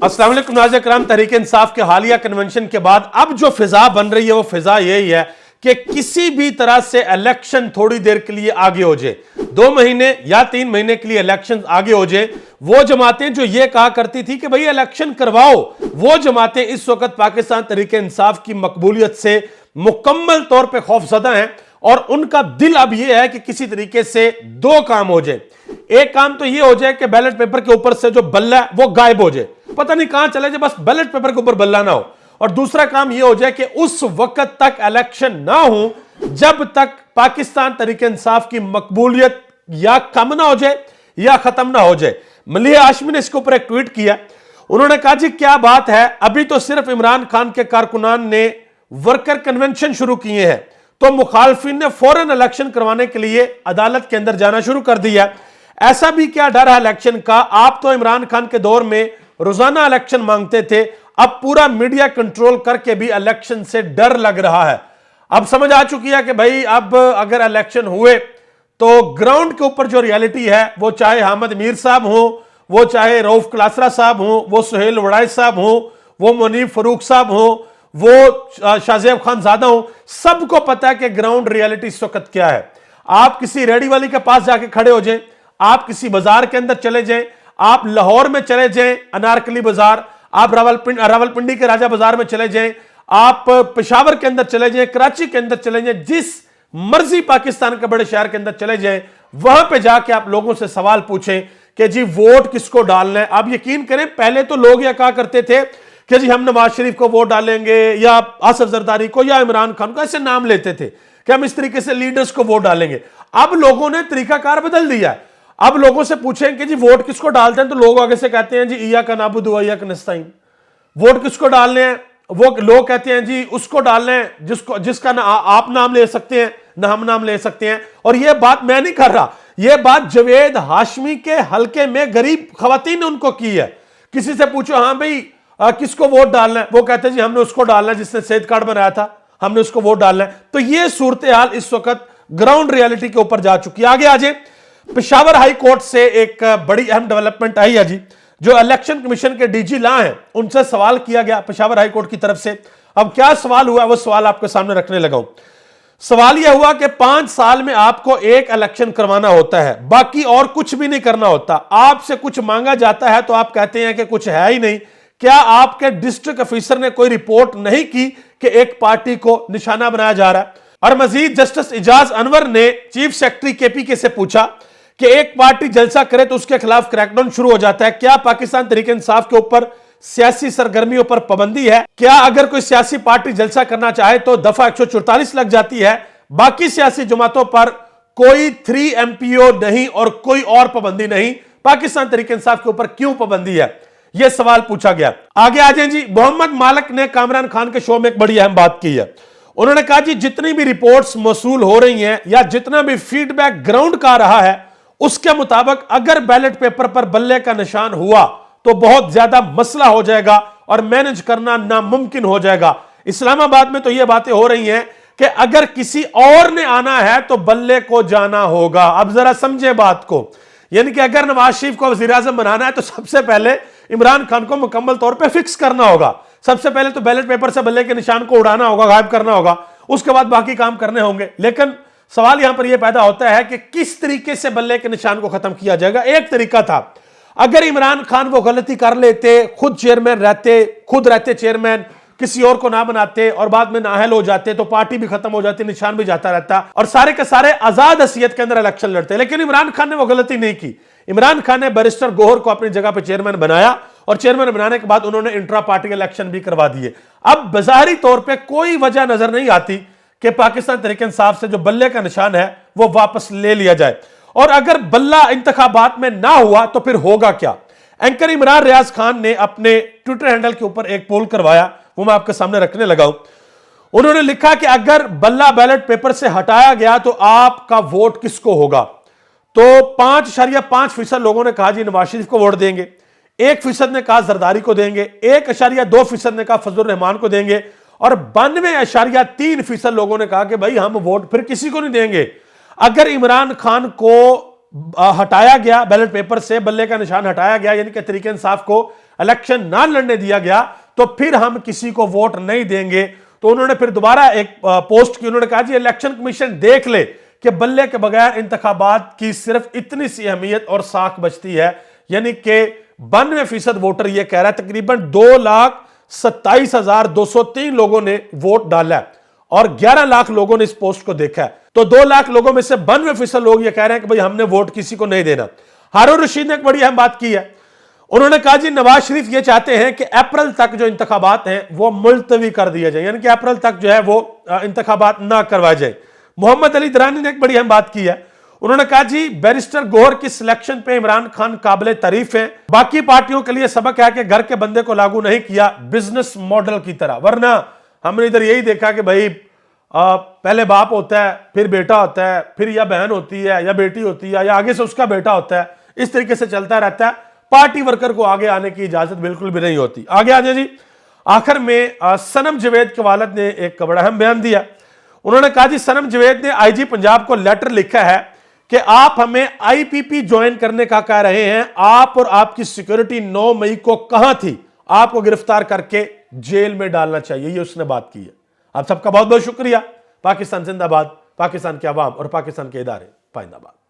अस्सलाम वालेकुम नाज़रीन करام, तहरीक इंसाफ के हालिया कन्वेंशन के बाद अब जो फिजा बन रही है वो फिजा यही है कि किसी भी तरह से इलेक्शन थोड़ी देर के लिए आगे हो जाए, 2 महीने या 3 महीने के लिए इलेक्शन आगे हो जाए। वो जमातें जो ये कहा करती थी कि भाई इलेक्शन करवाओ, वो जमातें इस वक्त पाकिस्तान तहरीक इंसाफ की मकबूलियत से मुकम्मल तौर पर खौफजदा हैं और उनका दिल अब यह है कि किसी तरीके से 2 काम हो जाए। एक काम तो यह हो जाए कि बैलेट पेपर के ऊपर से जो बल्ला है वो गायब हो जाए, पता नहीं कहां चले जाए, बस बैलेट पेपर के ऊपर बल्ला ना हो। और दूसरा काम यह हो जाए कि उस वक्त तक इलेक्शन ना हो जब तक पाकिस्तान तहरीक इंसाफ की मकबूलियत या कम ना हो जाए या खत्म ना हो जाए। मलिह हाशमी ने इसके ऊपर एक ट्वीट किया। उन्होंने कहा जी क्या बात है, अभी तो सिर्फ इमरान खान के कारकुनान ने वर्कर कन्वेंशन शुरू किए हैं तो मुखालफिन ने फौरन इलेक्शन करवाने के लिए अदालत के अंदर जाना शुरू कर दिया। ऐसा भी क्या डर है इलेक्शन का? आप तो इमरान खान के दौर में रोजाना इलेक्शन मांगते थे, अब पूरा मीडिया कंट्रोल करके भी इलेक्शन से डर लग रहा है। अब समझ आ चुकी है कि भाई अब अगर इलेक्शन हुए तो ग्राउंड के ऊपर जो रियलिटी है, वो चाहे हामिद मीर साहब हो, वो चाहे रऊफ क्लासरा साहब हो, वो सुहेल वड़ाई साहब हो, वो मुनीफ फरूक साहब हो, वो शाहजेब खान ज़ादा हो, सबको पता है कि ग्राउंड रियलिटी इस वक्त क्या है। आप किसी रेडी वाली के पास जाके खड़े हो जाएं, आप किसी बाजार के अंदर चले जाएं, आप लाहौर में चले जाएं अनारकली बाजार, आप रावलपिंडी के राजा बाजार में चले जाएं, आप पेशावर के अंदर चले जाएं, कराची के अंदर चले जाएं, जिस मर्जी पाकिस्तान के बड़े शहर के अंदर चले जाएं, वहां पे जाके आप लोगों से सवाल पूछें कि जी वोट किसको डालना है। आप यकीन करें पहले तो लोग यह कहा करते थे कि जी हम नवाज शरीफ को वोट डालेंगे या आसिफ जरदारी को या इमरान खान को, ऐसे नाम लेते थे कि हम इस तरीके से लीडर्स को वोट डालेंगे। अब लोगों ने तरीकाकार बदल दिया है। अब लोगों से पूछें कि जी वोट किसको डालते हैं तो लोग आगे से कहते हैं जी इया का नाबुदु व इया का नस्ताईन। वोट किसको डालने हैं? वो लोग कहते हैं जी उसको डालना है जिसका ना आप नाम ले सकते हैं ना हम नाम ले सकते हैं। और यह बात मैं नहीं कर रहा, यह बात जवेद हाशमी के हलके में गरीब खवातीन ने उनको की है। किसी से पूछो हाँ भाई किसको वोट डालना है, वो कहते हैं जी हमने उसको डालना है जिसने सेहत कार्ड बनाया था, हमने उसको वोट डालना है। तो यह सूरत हाल इस वक्त ग्राउंड रियलिटी के ऊपर जा चुकी है। आगे आ जाए, पेशावर हाई कोर्ट से एक बड़ी अहम डेवलपमेंट आई है जी। जो इलेक्शन कमीशन के डीजी ला हैं उनसे सवाल किया गया पेशावर हाई कोर्ट की तरफ से। अब क्या सवाल हुआ वो सवाल आपके सामने रखने लगा हूं। सवाल यह हुआ कि 5 साल में आपको एक इलेक्शन करवाना होता है, बाकी और कुछ भी नहीं करना होता। आपसे कुछ मांगा जाता है तो आप कहते हैं कि कुछ है ही नहीं। क्या आपके डिस्ट्रिक्ट ऑफिसर ने कोई रिपोर्ट नहीं की कि एक पार्टी को निशाना बनाया जा रहा है? और मजीद जस्टिस इजाज अनवर ने चीफ सेक्रेटरी केपीके से पूछा कि एक पार्टी जलसा करे तो उसके खिलाफ क्रैकडाउन शुरू हो जाता है, क्या पाकिस्तान तहरीक इंसाफ के ऊपर सियासी सरगर्मियों पर पाबंदी है? क्या अगर कोई सियासी पार्टी जलसा करना चाहे तो दफा 144 लग जाती है, बाकी सियासी जमातों पर कोई 3 MPO नहीं और कोई और पाबंदी नहीं, पाकिस्तान तहरीक इंसाफ के ऊपर क्यों पाबंदी है? यह सवाल पूछा गया। आगे आ जाए जी, मोहम्मद मालिक ने कामरान खान के शो में एक बड़ी अहम बात की है। उन्होंने कहा जी जितनी भी रिपोर्ट्स मौसूल हो रही हैं या जितना भी फीडबैक ग्राउंड का रहा है उसके मुताबिक अगर बैलेट पेपर पर बल्ले का निशान हुआ तो बहुत ज्यादा मसला हो जाएगा और मैनेज करना नामुमकिन हो जाएगा। इस्लामाबाद में तो यह बातें हो रही हैं कि अगर किसी और ने आना है तो बल्ले को जाना होगा। अब जरा समझे बात को, यानी कि अगर नवाज शरीफ को वजीर आजम बनाना है तो सबसे पहले इमरान खान को मुकम्मल तौर पर फिक्स करना होगा। सबसे पहले तो बैलेट पेपर से बल्ले के निशान को उड़ाना होगा, गायब करना होगा, उसके बाद बाकी काम करने होंगे। लेकिन सवाल यहां पर यह पैदा होता है कि किस तरीके से बल्ले के निशान को खत्म किया जाएगा। एक तरीका था, अगर इमरान खान वो गलती कर लेते, खुद चेयरमैन रहते, खुद रहते चेयरमैन, किसी और को ना बनाते और बाद में नाअहल हो जाते तो पार्टी भी खत्म हो जाती, निशान भी जाता रहता और सारे के सारे आजाद हसीयत के अंदर इलेक्शन लड़ते। लेकिन इमरान खान ने वो गलती नहीं की। इमरान खान ने बैरिस्टर गोहर को अपनी जगह पर चेयरमैन बनाया और चेयरमैन बनाने के बाद उन्होंने इंट्रा पार्टी इलेक्शन भी करवा दिए। अब बाजारी तौर पर कोई वजह नजर नहीं आती कि पाकिस्तान तहरीक इंसाफ से जो बल्ले का निशान है वो वापस ले लिया जाए। और अगर बल्ला इंतखाबात में ना हुआ तो फिर होगा क्या? एंकर इमरान रियाज खान ने अपने ट्विटर हैंडल के ऊपर एक पोल करवाया, वो मैं आपके सामने रखने लगा हूं। उन्होंने लिखा कि अगर बल्ला बैलेट पेपर से हटाया गया तो आपका वोट किसको होगा? तो 5.5% लोगों ने कहा जी नवाज शरीफ को वोट देंगे, 1% ने कहा जरदारी को देंगे, 1.2% ने कहा फजलुर रहमान को देंगे और 92.3% लोगों ने कहा कि भाई हम वोट फिर किसी को नहीं देंगे। अगर इमरान खान को हटाया गया बैलेट पेपर से, बल्ले का निशान हटाया गया, यानी कि तहरीक इंसाफ को इलेक्शन ना लड़ने दिया गया तो फिर हम किसी को वोट नहीं देंगे। तो उन्होंने फिर दोबारा एक पोस्ट की, उन्होंने कहा जी इलेक्शन कमीशन देख ले कि बल्ले के बगैर इंतखाबात की सिर्फ इतनी सी अहमियत और साख बचती है, यानी कि 92% वोटर ये कह रहा है, तकरीबन 2,27,203 लोगों ने वोट डाला है और 11 लाख लोगों ने इस पोस्ट को देखा है। तो 2 लाख लोगों में से 92% लोग ये कह रहे हैं कि भाई हमने वोट किसी को नहीं देना। हारून रशीद ने एक बड़ी अहम बात की है, उन्होंने कहा जी नवाज शरीफ ये चाहते हैं कि अप्रैल तक जो इंतखाबात हैं वो मुलतवी कर दिए जाए, यानी कि अप्रैल तक जो है वो इंतखाबात ना करवाए जाए। मोहम्मद अली दरानी ने एक बड़ी अहम बात की है, उन्होंने कहा जी बैरिस्टर गौहर की सिलेक्शन पे इमरान खान काबिल तारीफ है, बाकी पार्टियों के लिए सबक है कि घर के बंदे को लागू नहीं किया बिजनेस मॉडल की तरह, वरना हमने इधर यही देखा कि भाई पहले बाप होता है, फिर बेटा होता है, फिर या बहन होती है या बेटी होती है या आगे से उसका बेटा होता है, इस तरीके से चलता रहता है। पार्टी वर्कर को आगे आने की इजाजत बिल्कुल भी नहीं होती। आगे आ जाए जी, आखिर में सनम जवेद के वालिद ने एक बड़ा अहम बयान दिया, उन्होंने कहा जी सनम जवेद ने आईजी पंजाब को लेटर लिखा है कि आप हमें आईपीपी ज्वाइन करने का कह रहे हैं, आप और आपकी सिक्योरिटी 9 मई को कहां थी, आपको गिरफ्तार करके जेल में डालना चाहिए, ये उसने बात की है। आप सबका बहुत बहुत शुक्रिया। पाकिस्तान जिंदाबाद, पाकिस्तान के अवाम और पाकिस्तान के इदारे पाइंदाबाद।